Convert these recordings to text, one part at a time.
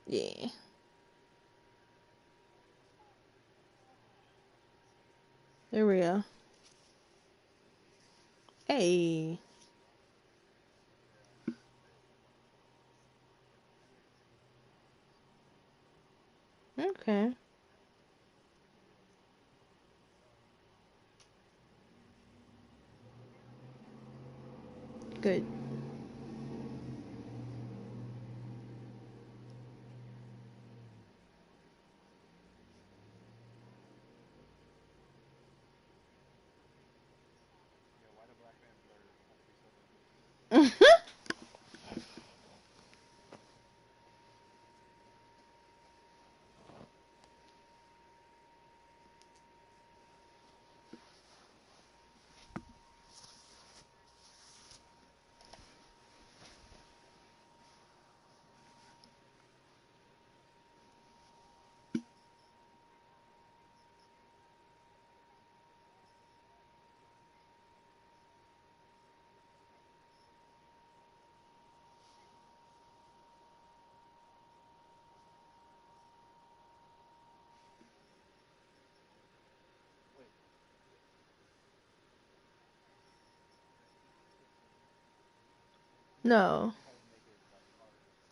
Yeah. There we go. Hey. Okay. Good. No.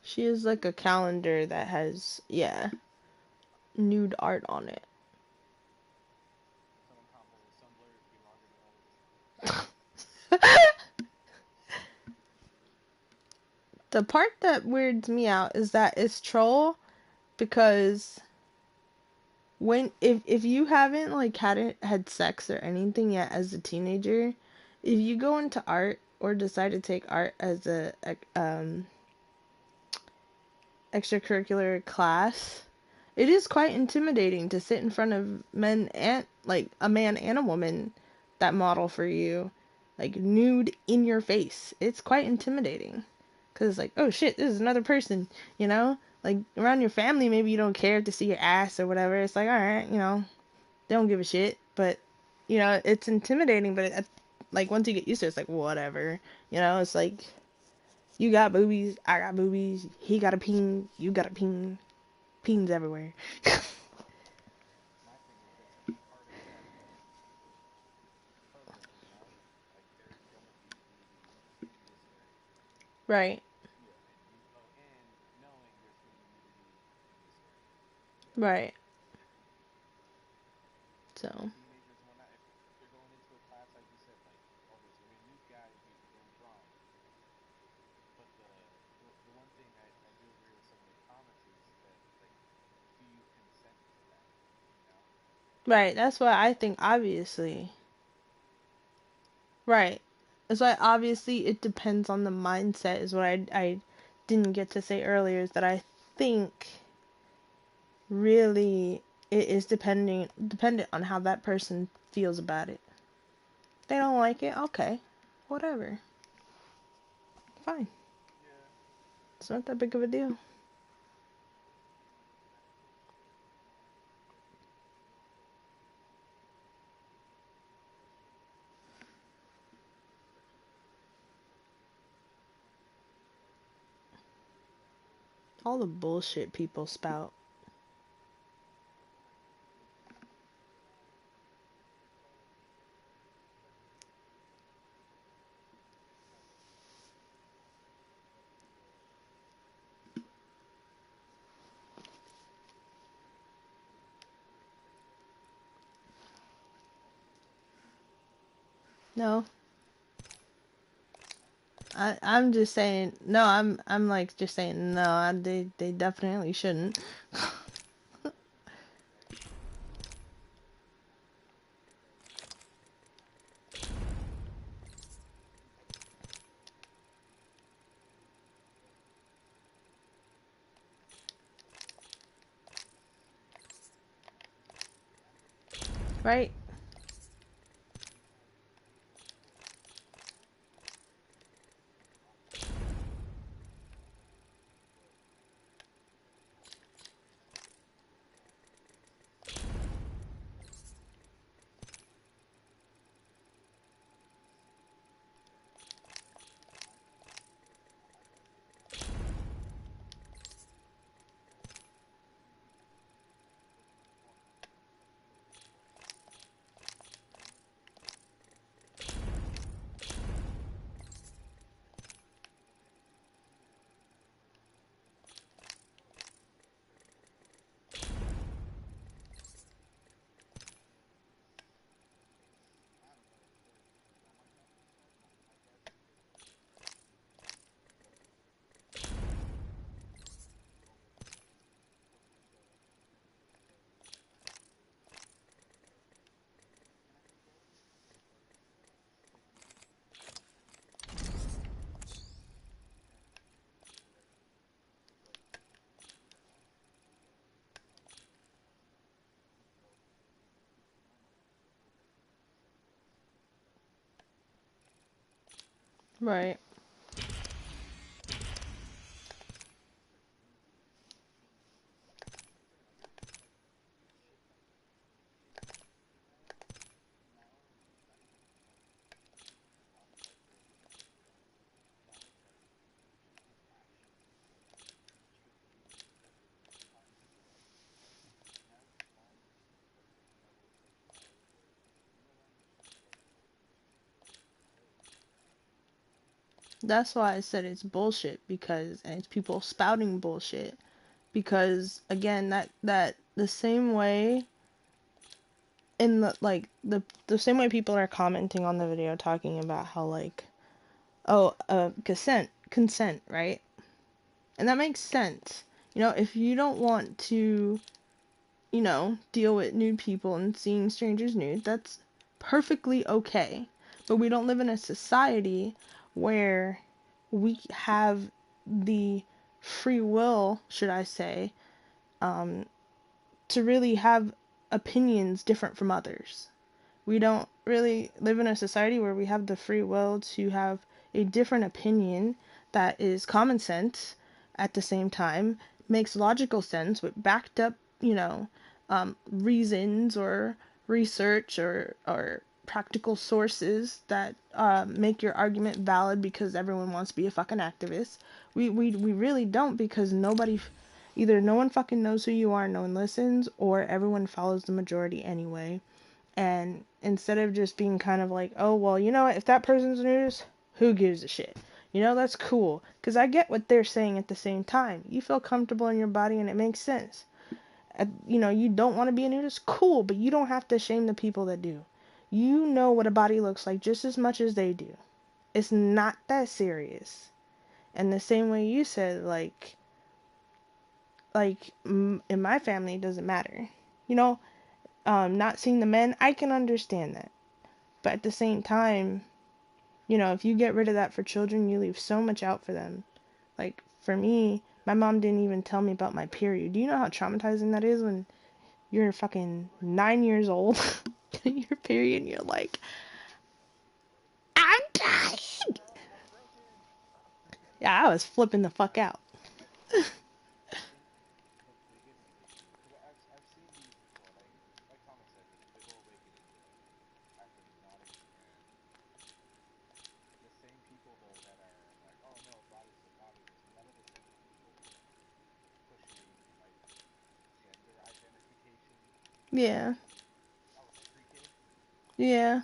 She is like a calendar that has, yeah, nude art on it. The part that weirds me out is that it's troll because when if you haven't like had sex or anything yet as a teenager, if you go into art or decide to take art as a extracurricular class, it is quite intimidating to sit in front of men and like a man and a woman that model for you, like nude in your face. It's quite intimidating because it's like, oh shit, this is another person, you know? Like around your family, maybe you don't care to see your ass or whatever. It's like, all right, they don't give a shit. But it's intimidating. But like once you get used to it, it's like whatever. It's like you got boobies, I got boobies, he got a peen, you got a peen, peens everywhere. Right, right. So, right. That's why I think obviously. Right. It's why obviously it depends on the mindset. Is what I didn't get to say earlier. Is that I think really it is dependent on how that person feels about it. They don't like it. Okay, whatever. Fine. It's not that big of a deal. All the bullshit people spout. No, I'm just saying. No, I'm like just saying. No, they definitely shouldn't. Right? Right. That's why I said it's bullshit, because and it's people spouting bullshit, because again, that the same way, in the like the same way people are commenting on the video talking about how, like, oh, consent, right? And that makes sense. If you don't want to, deal with nude people and seeing strangers nude, that's perfectly okay. But we don't live in a society where we have the free will, should I say, um, to really have opinions different from others. We don't really live in a society where we have the free will to have a different opinion that is common sense at the same time, makes logical sense with backed up, reasons or research or practical sources that make your argument valid, because everyone wants to be a fucking activist. We really don't, because either no one fucking knows who you are, no one listens, or everyone follows the majority anyway. And instead of just being kind of like, oh, well, you know what, if that person's news, who gives a shit? That's cool. Because I get what they're saying at the same time. You feel comfortable in your body and it makes sense. You don't want to be a nudist? Cool, but you don't have to shame the people that do. You know what a body looks like just as much as they do. It's not that serious. And the same way you said, in my family, it doesn't matter. You know, not seeing the men, I can understand that. But at the same time, if you get rid of that for children, you leave so much out for them. Like, for me, my mom didn't even tell me about my period. Do you know how traumatizing that is when you're fucking 9 years old, your period, and you're like, I'm dying? Yeah, I was flipping the fuck out. Yeah. Yeah.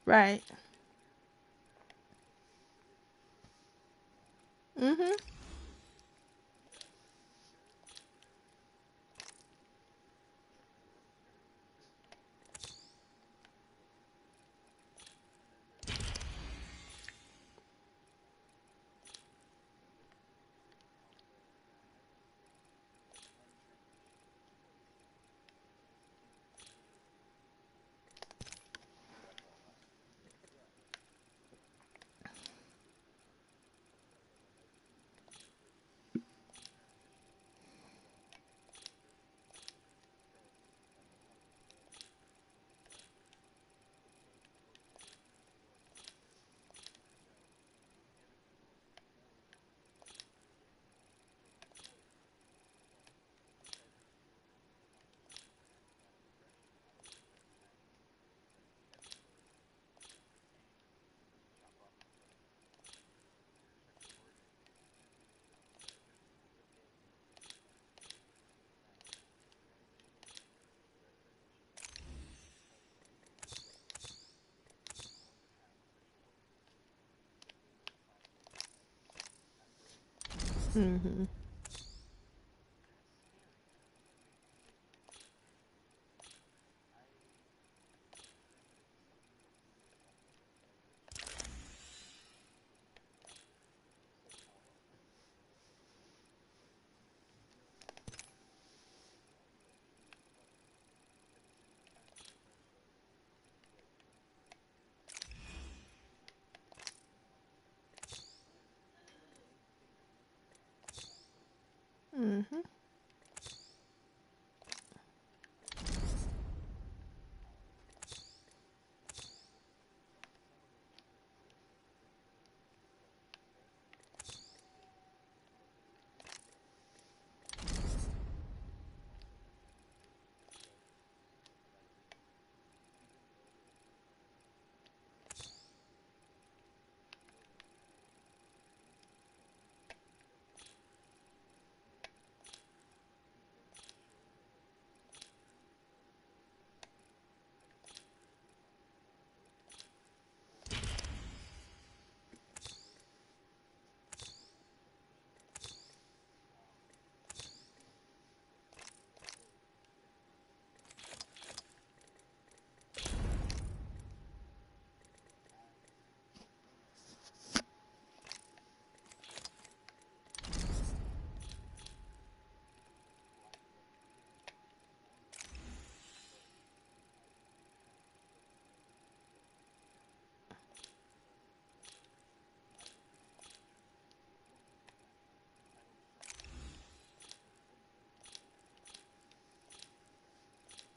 Right. Mhm. Mhm.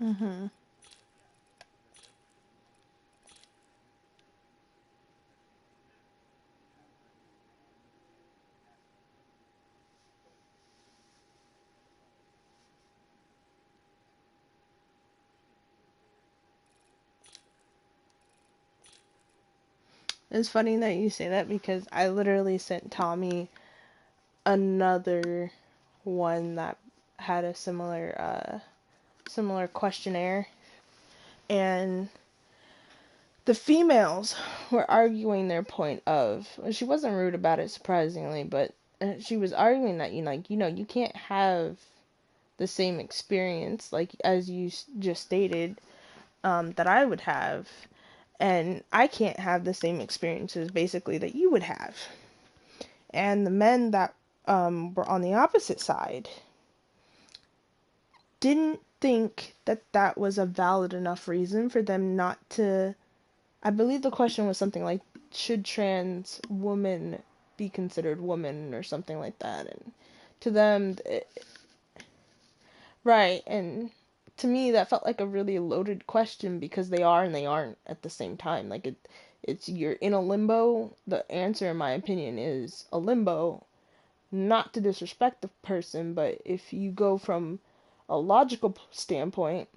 Mhm. It's funny that you say that because I literally sent Tommy another one that had a similar questionnaire, and the females were arguing their point of, she wasn't rude about it surprisingly, but she was arguing that you can't have the same experience like as you just stated, that I would have, and I can't have the same experiences basically that you would have. And the men that were on the opposite side didn't think that that was a valid enough reason for them not to. I believe the question was something like, should trans women be considered women or something like that? And to them, right. And to me, that felt like a really loaded question because they are and they aren't at the same time. Like it's you're in a limbo. The answer, in my opinion, is a limbo. Not to disrespect the person, but if you go from a logical standpoint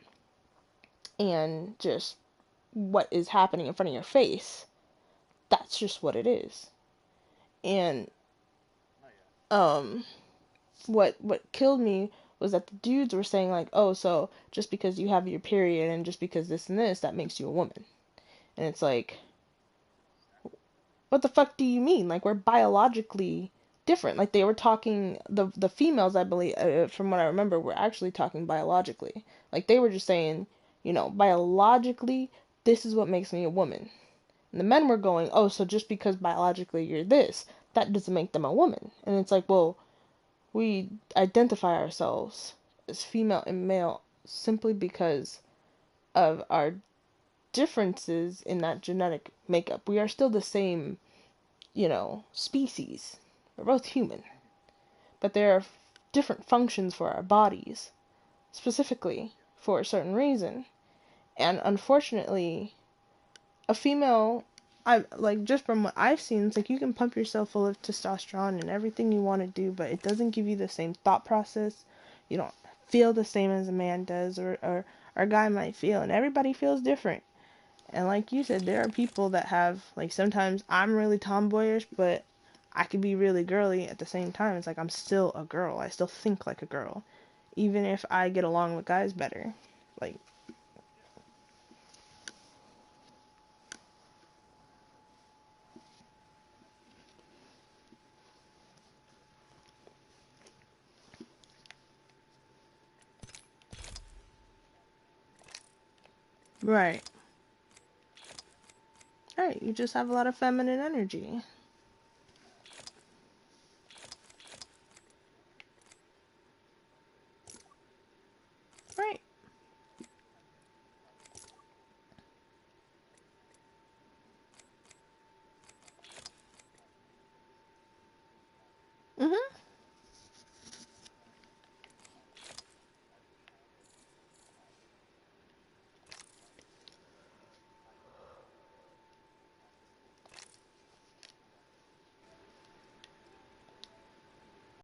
and just what is happening in front of your face, that's just what it is. And um what killed me was that the dudes were saying like, "Oh, so just because you have your period and just because this and this, that makes you a woman." And it's like, what the fuck do you mean? Like we're biologically different. Like they were talking, the females, I believe, from what I remember, were actually talking biologically. Like they were just saying, biologically, this is what makes me a woman. And the men were going, "Oh, so just because biologically you're this, that doesn't make them a woman." And it's like, well, we identify ourselves as female and male simply because of our differences in that genetic makeup. We are still the same, species. We're both human, but there are different functions for our bodies, specifically for a certain reason. And unfortunately, a female, I like just from what I've seen, it's like you can pump yourself full of testosterone and everything you want to do, but it doesn't give you the same thought process. You don't feel the same as a man does, or a guy might feel, and everybody feels different. And like you said, there are people that have, like, sometimes I'm really tomboyish, but I could be really girly at the same time. It's like I'm still a girl. I still think like a girl, even if I get along with guys better. Like, right. Right, you just have a lot of feminine energy.